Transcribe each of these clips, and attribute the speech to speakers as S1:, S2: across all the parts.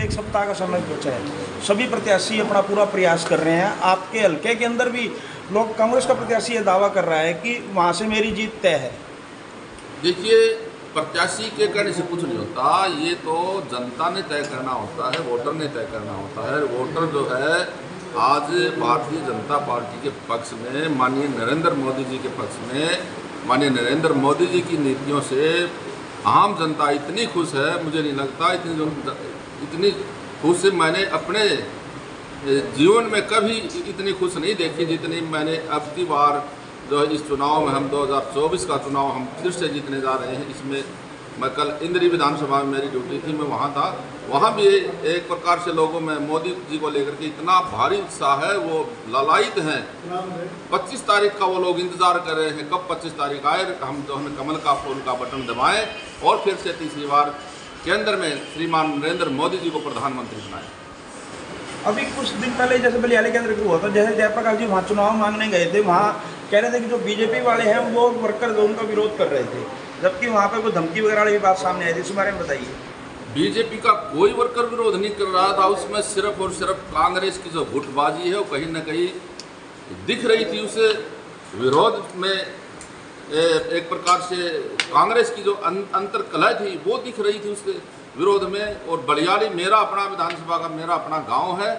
S1: एक सप्ताह का समय बचा है, सभी प्रत्याशी अपना पूरा प्रयास कर रहे हैं। आपके हल्के के अंदर भी लोग, कांग्रेस का प्रत्याशी ये दावा कर रहा है कि वहाँ से मेरी जीत तय है।
S2: देखिए, प्रत्याशी के कहने से कुछ नहीं होता, ये तो जनता ने तय करना होता है, वोटर ने तय करना होता है। वोटर जो है आज भारतीय जनता पार्टी के पक्ष में, माननीय नरेंद्र मोदी जी के पक्ष में, माननीय नरेंद्र मोदी जी की नीतियों से आम जनता इतनी खुश है, मुझे नहीं लगता इतनी खुश मैंने अपने जीवन में कभी इतनी खुश नहीं देखी जितनी मैंने अब की बार जो इस चुनाव में, हम 2024 का चुनाव हम फिर से जीतने जा रहे हैं। इसमें मैं कल इंद्री विधानसभा में मेरी ड्यूटी थी, मैं वहाँ था। वहाँ भी एक प्रकार से लोगों में मोदी जी को लेकर के इतना भारी उत्साह है, वो लालायित हैं। 25 तारीख का वो लोग इंतजार कर रहे हैं, कब 25 तारीख आए, हम जो है कमल का फूल का बटन दबाएं और फिर से तीसरी बार केंद्र में श्रीमान नरेंद्र मोदी जी को प्रधानमंत्री बनाएं।
S1: अभी कुछ दिन पहले जैसे बलियाली केंद्र को हुआ था, जैसे जयप्रकाश जी वहाँ चुनाव मांगने गए थे, वहाँ कह रहे थे कि जो बीजेपी वाले हैं वो वर्कर जो उनका विरोध कर रहे थे, जबकि वहाँ पे कोई धमकी वगैरह वाली बात सामने आई थी। इस बारे में बताइए।
S2: बीजेपी का कोई वर्कर विरोध नहीं कर रहा था, उसमें सिर्फ और सिर्फ कांग्रेस की जो गुटबाजी है वो कहीं ना कहीं दिख रही थी। उस विरोध में एक प्रकार से कांग्रेस की जो अंतर्कलह थी वो दिख रही थी उसके विरोध में। और बलियाली मेरा अपना विधानसभा का मेरा अपना गांव है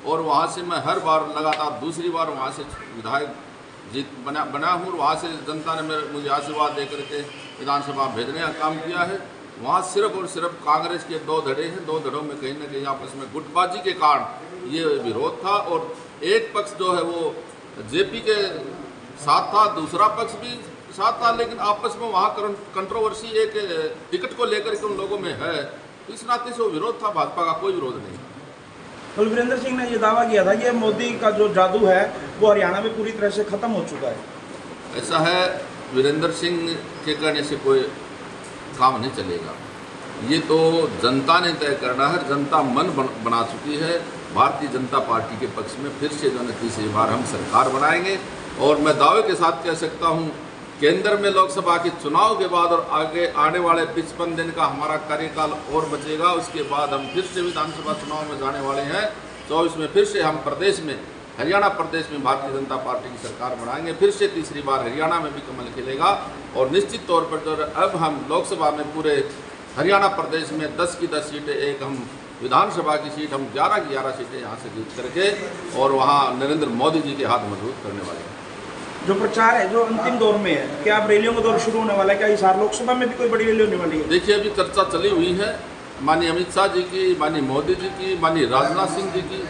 S2: और वहाँ से मैं हर बार लगातार दूसरी बार वहाँ से विधायक जीत बना हूँ और वहाँ से जनता ने मुझे आशीर्वाद दे करके विधानसभा भेजने का काम किया है। वहाँ सिर्फ और सिर्फ कांग्रेस के दो धड़े हैं, दो धड़ों में कहीं ना कहीं आपस में गुटबाजी के कारण ये विरोध था। और एक पक्ष जो है वो जेपी के साथ था, दूसरा पक्ष भी साथ था, लेकिन आपस में वहाँ कंट्रोवर्सी एक टिकट को लेकर के उन लोगों में है, इस नाते से वो विरोध था। भाजपा का कोई विरोध नहीं।
S1: तो वीरेंद्र सिंह ने ये दावा किया था कि मोदी का जो जादू है वो हरियाणा में पूरी तरह से खत्म हो चुका है।
S2: ऐसा है, वीरेंद्र सिंह के कहने से कोई काम नहीं चलेगा, ये तो जनता ने तय करना है। जनता मन बना चुकी है। भारतीय जनता पार्टी के पक्ष में फिर से जो है तीसरी बार हम सरकार बनाएंगे। और मैं दावे के साथ कह सकता हूँ, केंद्र में लोकसभा के चुनाव के बाद और आगे आने वाले 55 दिन का हमारा कार्यकाल और बचेगा। उसके बाद हम फिर से विधानसभा चुनाव में जाने वाले हैं। 24 में फिर से हम प्रदेश में, हरियाणा प्रदेश में भारतीय जनता पार्टी की सरकार बनाएंगे। फिर से तीसरी बार हरियाणा में भी कमल खिलेगा। और निश्चित तौर पर जो अब हम लोकसभा में पूरे हरियाणा प्रदेश में 10 की 10 सीटें, एक हम विधानसभा की सीट हम 11 की 11 सीटें यहाँ से जीत करके और वहाँ नरेंद्र मोदी जी के हाथ मजबूत करने वाले हैं।
S1: जो प्रचार है जो अंतिम दौर में है, क्या अब रैलियों का दौर शुरू होने वाला है? क्या हिसार लोकसभा में भी कोई बड़ी रैली होने वाली है?
S2: देखिए, अभी चर्चा चली हुई है माननीय अमित शाह जी की, माननीय मोदी जी की, माननीय राजनाथ सिंह जी की,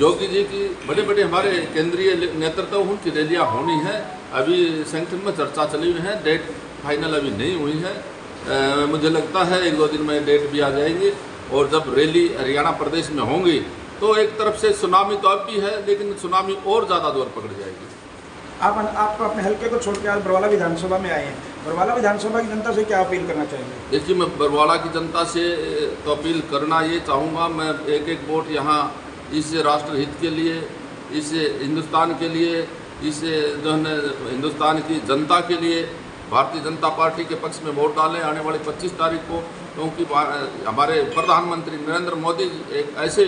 S2: योगी जी की, बड़े बड़े हमारे केंद्रीय नेतृत्व उनकी रैलियाँ होनी है। अभी संगठन में चर्चा चली हुई है, डेट फाइनल अभी नहीं हुई है। मुझे लगता है 1-2 दिन में डेट भी आ जाएंगी। और जब रैली हरियाणा प्रदेश में होंगी तो एक तरफ से सुनामी तो अब भी है, लेकिन सुनामी और ज़्यादा जोर पकड़ जाएगी।
S1: आप अपने हल्के को छोड़ के आज बरवाला विधानसभा में आए हैं, बरवाला विधानसभा की जनता से क्या अपील करना चाहेंगे?
S2: देखिए, मैं बरवाला की जनता से तो अपील करना ये चाहूँगा, मैं एक वोट यहाँ इस राष्ट्रहित के लिए, इस हिंदुस्तान के लिए, इस जो है हिंदुस्तान की जनता के लिए भारतीय जनता पार्टी के पक्ष में वोट डालें आने वाली 25 तारीख को। क्योंकि हमारे प्रधानमंत्री नरेंद्र मोदी एक ऐसे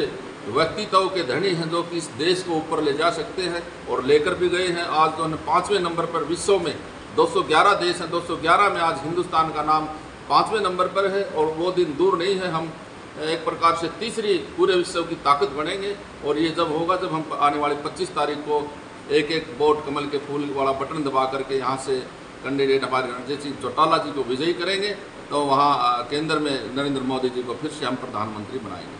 S2: व्यक्तित्व के धनी हैं जो कि इस देश को ऊपर ले जा सकते हैं और लेकर भी गए हैं। आज जो 5वें नंबर पर विश्व में 211 देश हैं, 211 में आज हिंदुस्तान का नाम 5वें नंबर पर है। और वो दिन दूर नहीं है, हम एक प्रकार से तीसरी पूरे विश्व की ताकत बनेंगे। और ये जब होगा जब हम आने वाली 25 तारीख को एक वोट कमल के फूल वाला बटन दबा करके यहाँ से कैंडिडेट हमारे रणजीत सिंह चौटाला जी को विजयी करेंगे, तो वहाँ केंद्र में नरेंद्र मोदी जी को फिर से हम प्रधानमंत्री बनाएंगे।